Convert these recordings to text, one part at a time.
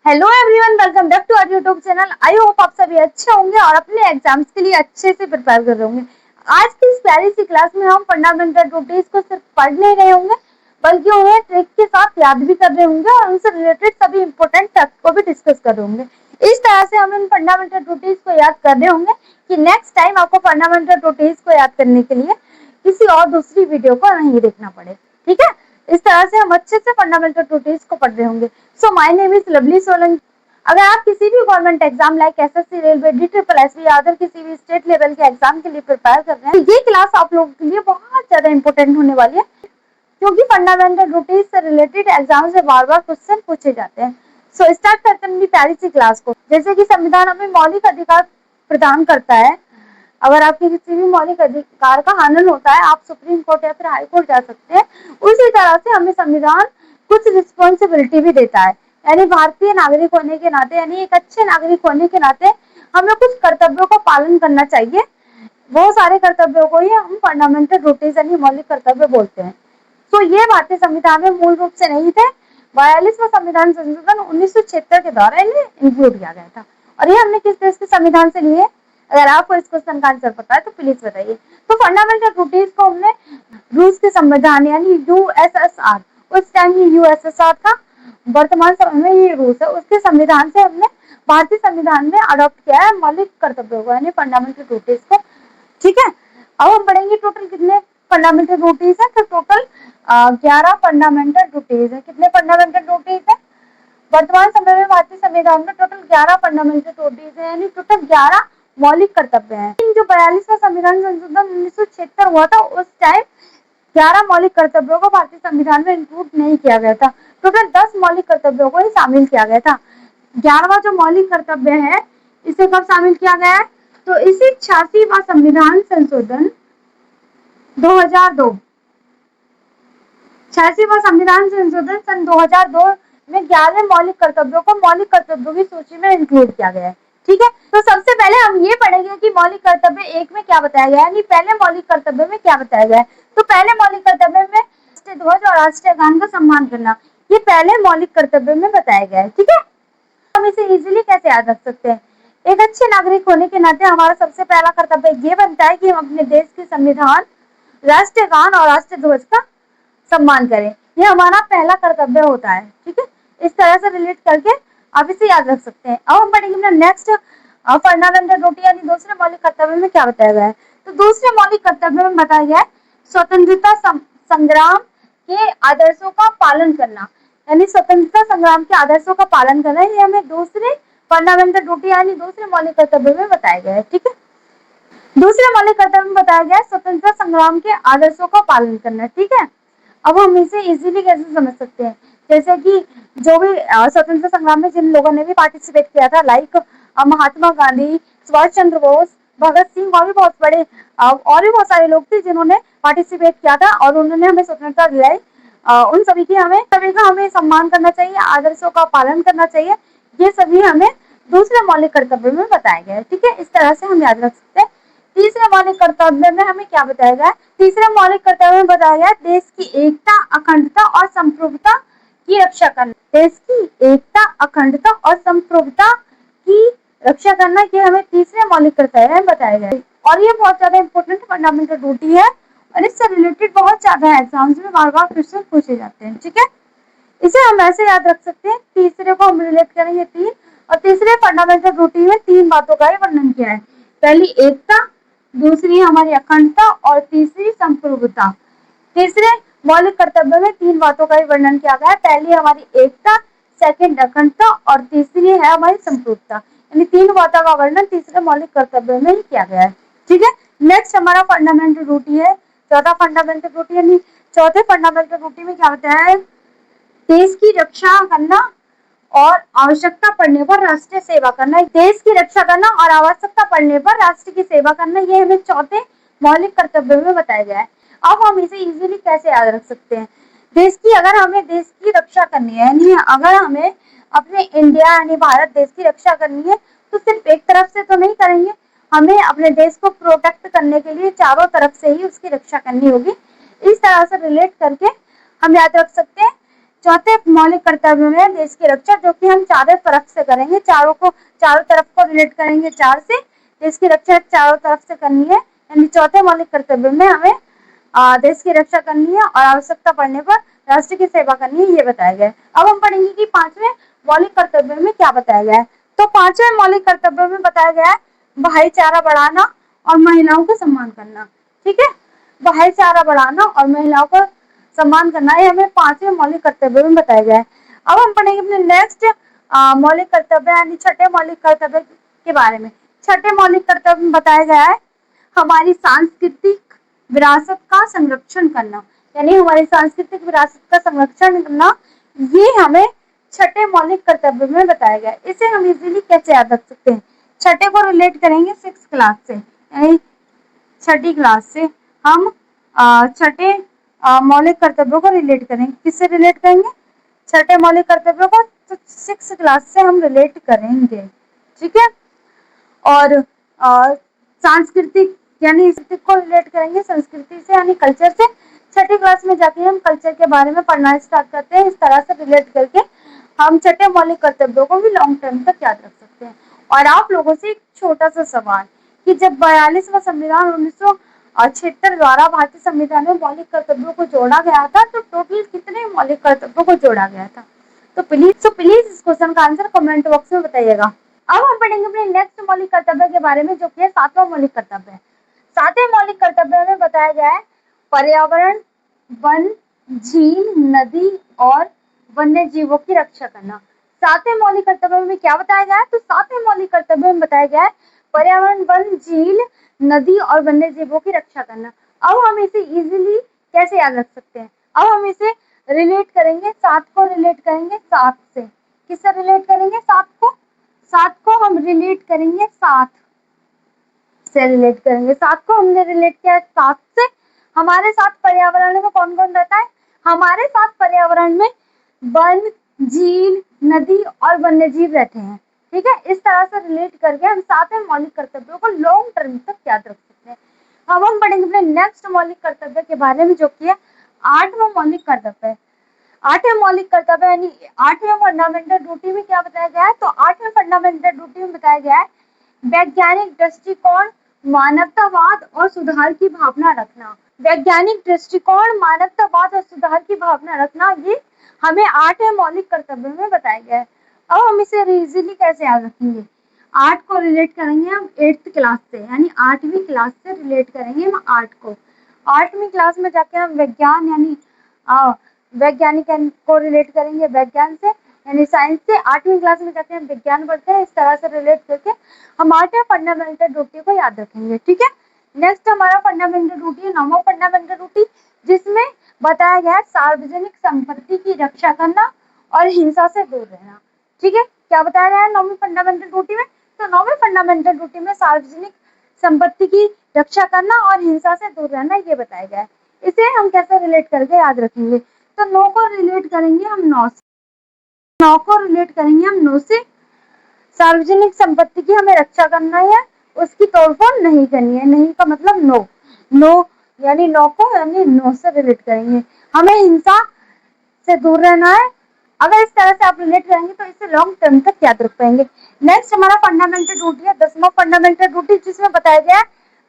Hello everyone, welcome back to our YouTube channel. I hope आप सभी अच्छे होंगे और अपने एग्जाम्स के लिए अच्छे से प्रिपेयर कर रहे होंगे। आज की इस प्यारी सी क्लास में हम फंडामेंटल ट्रूथ्स को सिर्फ पढ़ नहीं रहे होंगे, बल्कि उन्हें ट्रिक के साथ याद भी कर रहे होंगे और उनसे रिलेटेड सभी इंपॉर्टेंट फैक्ट को भी डिस्कस कर रहे होंगे। इस तरह से हम इन फंडामेंटल ट्रूथ्स को याद कर रहे होंगे कि नेक्स्ट टाइम आपको फंडामेंटल ट्रूथ्स को याद करने के लिए किसी और दूसरी वीडियो को नहीं देखना पड़े। ठीक है, इस तरह से हम अच्छे से फंडामेंटल ट्रूथ्स को पढ़ रहे होंगे। So my name is lovely Solanki. अगर आप किसी भी government exam like SSC, railway, DSSB या अदर किसी भी स्टेट लेवल के एग्जाम के लिए प्रिपेयर कर रहे हैं, तो ये क्लास आप लोगों के लिए बहुत ज्यादा इंपॉर्टेंट होने वाली है, क्योंकि फंडामेंटल ट्रूथ्स से रिलेटेड एग्जाम से बार-बार क्वेश्चन पूछे जाते हैं। सो स्टार्ट करते हैं अपनी प्यारी सी क्लास को। जैसे कि संविधान हमें मौलिक अधिकार प्रदान करता है। अगर आपके किसी भी मौलिक अधिकार का हनन होता है, आप सुप्रीम कोर्ट या फिर हाई कोर्ट जा सकते हैं। उसी तरह से हमें संविधान कुछ रिस्पॉन्सिबिलिटी भी देता है, यानी भारतीय नागरिक होने के नाते, यानी एक अच्छे नागरिक होने के नाते हमें कुछ कर्तव्यों का पालन करना चाहिए। वो सारे कर्तव्यों को ही हम फंडामेंटल ट्रूथ्स यानी मौलिक कर्तव्य बोलते हैं। तो ये भारतीय संविधान में मूल रूप से नहीं थे। 42वां संविधान संशोधन 1976 के दौरान इंक्लूड किया गया था। और ये हमने किस देश के संविधान से लिए? अगर आपको इस क्वेश्चन का आंसर पता है तो प्लीज बताइए। तो फंडामेंटल ट्रूथ्स को हमने रूस के संविधान यानी यूएसएसआर, उस टाइम ये यूएसएसआर था, वर्तमान समय में ये रूस है, उसके संविधान से हमने भारतीय संविधान में अडॉप्ट किया है मौलिक कर्तव्यों को यानी फंडामेंटल ट्रूथ्स को। ठीक है, अब हम पढ़ेंगे टोटल कितने फंडामेंटल ट्रूथ्स है। तो टोटल 11 फंडामेंटल ट्रूथ्स है। कितने फंडामेंटल ट्रूथ्स है? वर्तमान समय में भारतीय संविधान में टोटल 11 फंडामेंटल ट्रूथ्स है, यानी टोटल 11 मौलिक कर्तव्य हैं। जो 42वां संविधान संशोधन 1976 हुआ था, उस टाइम 11 मौलिक कर्तव्यों को भारतीय संविधान में इंक्लूड नहीं किया गया था। टोटल 10 मौलिक कर्तव्यों को ही शामिल किया गया था। 11वां जो मौलिक कर्तव्य है, इसे कब शामिल किया गया है? तो इसी 86वां संविधान संशोधन 2002, 86वां संविधान संशोधन सन 2002 में 11 मौलिक कर्तव्यों को मौलिक कर्तव्यों की सूची में इंक्लूड किया गया है। ठीक है, तो सबसे पहले हम ये पढ़ेंगे कि मौलिक कर्तव्य 1 में क्या बताया गया है, यानी पहले मौलिक कर्तव्य में क्या बताया गया है। तो पहले मौलिक कर्तव्य में राष्ट्रीय ध्वज और राष्ट्रीय गान का सम्मान करना, ये पहले मौलिक कर्तव्य में बताया गया है। ठीक है, हम इसे इजीली कैसे याद रख सकते हैं? एक अच्छे नागरिक होने के नाते हमारा सबसे पहला कर्तव्य ये बनता है कि हम अपने देश के संविधान, राष्ट्रीय गान और राष्ट्रीय ध्वज का सम्मान करें। ये हमारा पहला कर्तव्य होता है। ठीक है, इस तरह से रिलेट करके आप इसे याद रख सकते हैं। अब हम पढ़ेंगे नेक्स्ट फंडामेंटल ट्रूथ यानी दूसरे मौलिक कर्तव्य में क्या बताया गया है। तो दूसरे मौलिक कर्तव्य में बताया गया है स्वतंत्रता संग्राम के आदर्शों का पालन करना, यानी स्वतंत्रता संग्राम के आदर्शों का पालन करना, ये हमें दूसरे फंडामेंटल ट्रूथ यानी दूसरे मौलिक कर्तव्य में बताया गया है। ठीक है, दूसरे मौलिक कर्तव्य में बताया गया है स्वतंत्रता संग्राम के आदर्शों का पालन करना। ठीक है, अब हम इसे इजीली कैसे समझ सकते हैं? जैसे कि जो भी स्वतंत्रता संग्राम में जिन लोगों ने भी पार्टिसिपेट किया था, लाइक महात्मा गांधी, सुभाष चंद्र बोस, भगत सिंह और भी बहुत बड़े और भी बहुत सारे लोग थे जिन्होंने पार्टिसिपेट किया था और उन्होंने हमें स्वतंत्रता दिलाई। उन सभी की सभी का हमें सम्मान करना चाहिए, आदर्शों का पालन करना चाहिए। ये सभी हमें दूसरे मौलिक कर्तव्य में बताया गया है। ठीक है, इस तरह से हम याद रख सकते हैं। तीसरे मौलिक कर्तव्य में हमें क्या बताया गया है? तीसरे मौलिक कर्तव्य में बताया गया देश की एकता, अखंडता और संप्रभुता की रक्षा करना। देश की एकता, अखंडता और संप्रभुता की रक्षा करना, ये हमें तीसरे मौलिक कर्तव्य में बताया गया है। और ये बहुत ज्यादा इंपॉर्टेंट फंडामेंटल ड्यूटी है और इससे रिलेटेड बहुत ज्यादा एग्जाम्स में बार-बार क्वेश्चन पूछे जाते हैं। ठीक है, इसे हम ऐसे याद रख सकते हैं, तीसरे को हम रिलेट करेंगे 3, और तीसरे फंडामेंटल ड्यूटी में 3 बातों का वर्णन किया है। पहली एकता, दूसरी हमारी अखंडता और तीसरी संप्रभुता। तीसरे मौलिक कर्तव्य में 3 बातों का वर्णन किया गया है। पहली हमारी एकता, सेकंड अखंडता और तीसरी है हमारी संप्रभुता, यानी 3 बातों का वर्णन तीसरे मौलिक कर्तव्य में ही किया गया है। ठीक है, नेक्स्ट हमारा फंडामेंटल ड्यूटी है चौथा फंडामेंटल ड्यूटी, यानी चौथे फंडामेंटल ड्यूटी में क्या बताया है? देश की रक्षा करना और आवश्यकता पड़ने पर राष्ट्रीय सेवा करना। देश की रक्षा करना और आवश्यकता पड़ने पर राष्ट्र की सेवा करना, ये हमें चौथे मौलिक कर्तव्य में बताया गया है। अब हम इसे इजीली कैसे याद रख सकते हैं? अगर हमें देश की रक्षा करनी है, यानी अगर हमें अपने इंडिया यानी भारत देश की रक्षा करनी है, तो सिर्फ एक तरफ से तो नहीं करेंगे, हमें अपने देश को प्रोटेक्ट करने के लिए चारों तरफ से ही उसकी रक्षा करनी होगी। इस तरह से रिलेट करके हम याद रख सकते हैं चौथे मौलिक कर्तव्य में देश की रक्षा, जो कि हम चारों तरफ से करेंगे, चारों तरफ को रिलेट करेंगे चार से। देश की रक्षा चारों तरफ से करनी है, यानी चौथे मौलिक कर्तव्य में हमें देश की रक्षा करनी है और आवश्यकता पड़ने पर राष्ट्र की सेवा करनी है, ये बताया गया है। अब हम पढ़ेंगे कि पांचवें मौलिक कर्तव्य में क्या बताया गया है। तो पांचवें मौलिक कर्तव्य में बताया गया है भाईचारा बढ़ाना और महिलाओं का सम्मान करना। ठीक है, भाईचारा बढ़ाना और महिलाओं का सम्मान करना, ये हमें पांचवें मौलिक कर्तव्य में बताया गया है। अब हम पढ़ेंगे अपने नेक्स्ट मौलिक कर्तव्य यानी छठे मौलिक कर्तव्य के बारे में। छठे मौलिक कर्तव्य में बताया गया है हमारी सांस्कृतिक विरासत का संरक्षण करना, यानी हमारी सांस्कृतिक विरासत का संरक्षण करना, ये हमें छठे मौलिक कर्तव्य में बताया गया है। इसे हम इजीली कैसे याद रख सकते हैं, छठे को रिलेट करेंगे 6th क्लास से, यानी छठी क्लास से हम छठे मौलिक कर्तव्यों को रिलेट करेंगे। किससे रिलेट करेंगे, छठे मौलिक कर्तव्यों को, तो 6th क्लास से हम रिलेट करेंगे। ठीक है, और सांस्कृतिक यानी को रिलेट करेंगे संस्कृति से, यानी कल्चर से। छठी क्लास में जाके हम कल्चर के बारे में पढ़ना स्टार्ट करते हैं। इस तरह से रिलेट करके हम छठे मौलिक कर्तव्यों को भी लॉन्ग टर्म तक याद रख सकते हैं। और आप लोगों से एक छोटा सा सवाल कि जब 42वां संविधान 1976 द्वारा भारतीय संविधान में मौलिक कर्तव्यों को जोड़ा गया था, तो टोटल कितने मौलिक कर्तव्यों को जोड़ा गया था? तो प्लीज इस क्वेश्चन का आंसर कमेंट बॉक्स में बताइएगा। अब हम पढ़ेंगे अपने नेक्स्ट मौलिक कर्तव्य के बारे में, जो कि है 7वां मौलिक कर्तव्य है। 7वें मौलिक कर्तव्य में बताया गया है पर्यावरण, वन, झील, नदी और वन्य जीवों की रक्षा करना। 7वें मौलिक कर्तव्य में क्या बताया गया है? तो 7वें मौलिक कर्तव्य में बताया गया है पर्यावरण, वन, झील, नदी और वन्य जीवों की रक्षा करना। अब हम इसे इजीली कैसे याद रख सकते हैं? अब हम इसे रिलेट करेंगे, 7 को रिलेट करेंगे 7 से। किससे रिलेट करेंगे? 7 को हम रिलेट करेंगे 7 से रिलेट करेंगे। 7 को हमने रिलेट किया 7 से। हमारे साथ पर्यावरण में कौन कौन रहता है? हमारे साथ पर्यावरण में वन, झील, नदी और वन्य जीव रहते हैं। ठीक है, इस तरह से रिलेट करके हम 7वें मौलिक कर्तव्यों को लॉन्ग टर्म तक याद रख सकते हैं। अब हम पढ़ेंगे अपने नेक्स्ट मौलिक कर्तव्य के बारे में, जो कि है 8वां मौलिक कर्तव्य है। 8वें मौलिक कर्तव्य यानी 8वें फंडामेंटल ड्यूटी में क्या बताया गया है? तो 8वें फंडामेंटल ड्यूटी में बताया गया है वैज्ञानिक दृष्टिकोण, मानवतावाद और सुधार की भावना रखना। वैज्ञानिक दृष्टिकोण, मानवतावाद और सुधार की भावना रखना, ये हमें 8वें मौलिक कर्तव्य में बताया गया है। अब हम इसे इजीली कैसे याद रखेंगे? 8 को रिलेट करेंगे हम 8th क्लास से, यानी 8वीं क्लास से रिलेट करेंगे हम 8 को। 8वीं क्लास में जाके हम विज्ञान यानी वैज्ञानिक को रिलेट करेंगे विज्ञान से, यानी साइंस से। 8वीं क्लास में जाके हम विज्ञान पढ़ते हैं। इस तरह से रिलेट करके हम 8वें फंडामेंटल ड्यूटी को याद रखेंगे। ठीक है, नेक्स्ट हमारा फंडामेंटल ड्यूटी है 9वां फंडामेंटल ड्यूटी, जिसमें बताया गया है सार्वजनिक संपत्ति की रक्षा करना और हिंसा से दूर रहना। ठीक है, क्या बताया गया है 9वीं फंडामेंटल ड्यूटी में? तो 9वीं फंडामेंटल ड्यूटी में सार्वजनिक संपत्ति की रक्षा करना और हिंसा से दूर रहना, ये बताया गया है। इसे हम कैसे रिलेट करके याद रखेंगे? तो 9 को रिलेट करेंगे हम 9 से। 9 को रिलेट करेंगे हम 9 से। सार्वजनिक संपत्ति की हमें रक्षा करना है, उसकी तोड़फोड़ नहीं करनी है। नहीं का मतलब नो यानी 9 को यानी 9 से रिलेट करेंगे। हमें हिंसा से दूर रहना है। अगर इस तरह से आप रिलेट करेंगे तो इसे लॉन्ग टर्म तक याद रख पाएंगे। नेक्स्ट हमारा फंडामेंटल ड्यूटी है 10वां फंडामेंटल ड्यूटी, जिसमें बताया गया है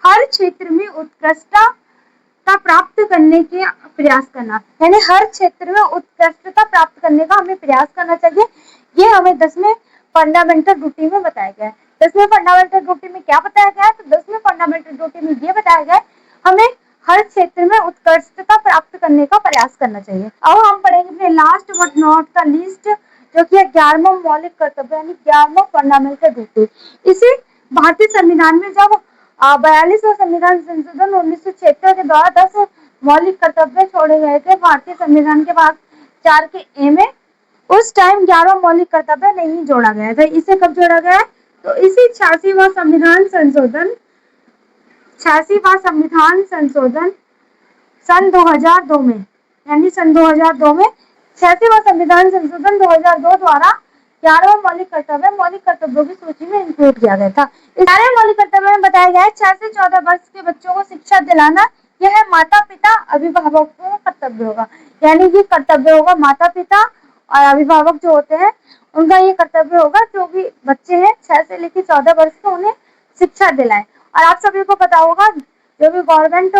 हर क्षेत्र में उत्कृष्टता प्राप्त करने के प्रयास करना, यानी हर क्षेत्र में उत्कृष्टता प्राप्त करने का हमें प्रयास करना चाहिए। ये हमें 10वें फंडामेंटल ड्यूटी में बताया गया है। 10वें फंडामेंटल ड्यूटी में क्या बताया गया है? तो 10वें फंडामेंटल ड्यूटी में ये बताया गया है हमें हर क्षेत्र में उत्कृष्टता प्राप्त करने का प्रयास करना चाहिए। अब हम पढ़ेंगे अपने last but not the least, जो कि 11वां मौलिक कर्तव्य यानी 11वां फंडामेंटल ड्यूटी। इसी भारतीय संविधान में जब 42वां संविधान संशोधन 1976 के द्वारा 10 मौलिक कर्तव्य छोड़े गए थे भारतीय संविधान के भाग 4 के ए में, उस टाइम 11वां मौलिक कर्तव्य नहीं जोड़ा गया था। इसे कब जोड़ा गया है? तो इसी 86वां संविधान संशोधन सन 2002 में, यानी सन 2002 में 86वां संविधान संशोधन 2002 द्वारा 11वां मौलिक कर्तव्यों की सूची में इंक्लूड किया गया था। 11वें मौलिक कर्तव्य में बताया गया है 6 से 14 वर्ष के बच्चों को शिक्षा दिलाना, यह है माता पिता अभिभावकों का कर्तव्य होगा, यानी कि कर्तव्य होगा माता पिता और अभिभावक जो होते हैं उनका ये कर्तव्य होगा, जो भी बच्चे हैं 6 से लेकर 14 वर्ष के उन्हें शिक्षा दिलाएं। और आप सभी को पता होगा जो भी गवर्नमेंट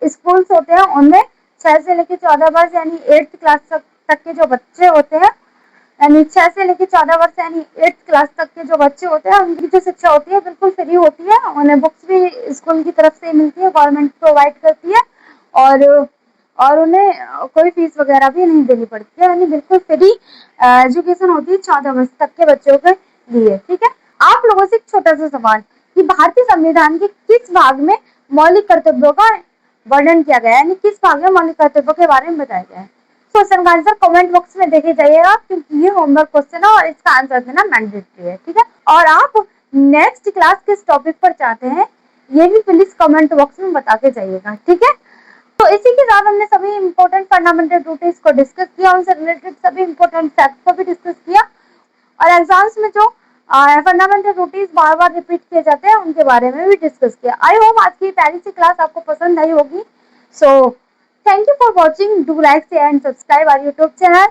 स्कूल्स होते हैं उनमें 6 से लेकर 14 वर्ष यानी 8th क्लास तक के जो बच्चे होते हैं, यानी 6 से लेकर 14 वर्ष यानी 8th क्लास तक के जो बच्चे होते हैं उनकी जो शिक्षा होती है बिल्कुल फ्री होती है। उन्हें बुक्स भी स्कूल की तरफ से मिलती है, गवर्नमेंट प्रोवाइड करती है और उन्हें कोई फीस वगैरह भी नहीं देनी पड़ती है, यानी बिल्कुल फ्री एजुकेशन होती है 14 वर्ष तक के बच्चों के लिए। ठीक है, आप लोगों से एक छोटा सा सवाल कि भारतीय संविधान के किस भाग में मौलिक कर्तव्यों का वर्णन किया गया है, यानी किस भाग में मौलिक कर्तव्यों के बारे में बताया गया है। क्वेश्चन का आंसर कमेंट बॉक्स में देखे जाइएगा, क्योंकि ये होमवर्क क्वेश्चन है और इसका आंसर देना मैंडेटरी है। ठीक है, और आप नेक्स्ट क्लास किस टॉपिक पर चाहते हैं ये भी प्लीज कमेंट बॉक्स में बता के जाइएगा। ठीक है, तो इसी के साथ हमने सभी इंपॉर्टेंट फंडामेंटल ट्रूथ्स को डिस्कस किया, उनसे रिलेटेड सभी इंपॉर्टेंट फैक्ट्स को भी डिस्कस किया, और एग्जाम्स में जो फंडामेंटल ट्रूथ्स बार बार रिपीट किए जाते हैं उनके बारे में भी डिस्कस किया। आई होप आज की प्यारी सी क्लास आपको पसंद आई होगी। So thank you for watching, do like share and subscribe our YouTube channel.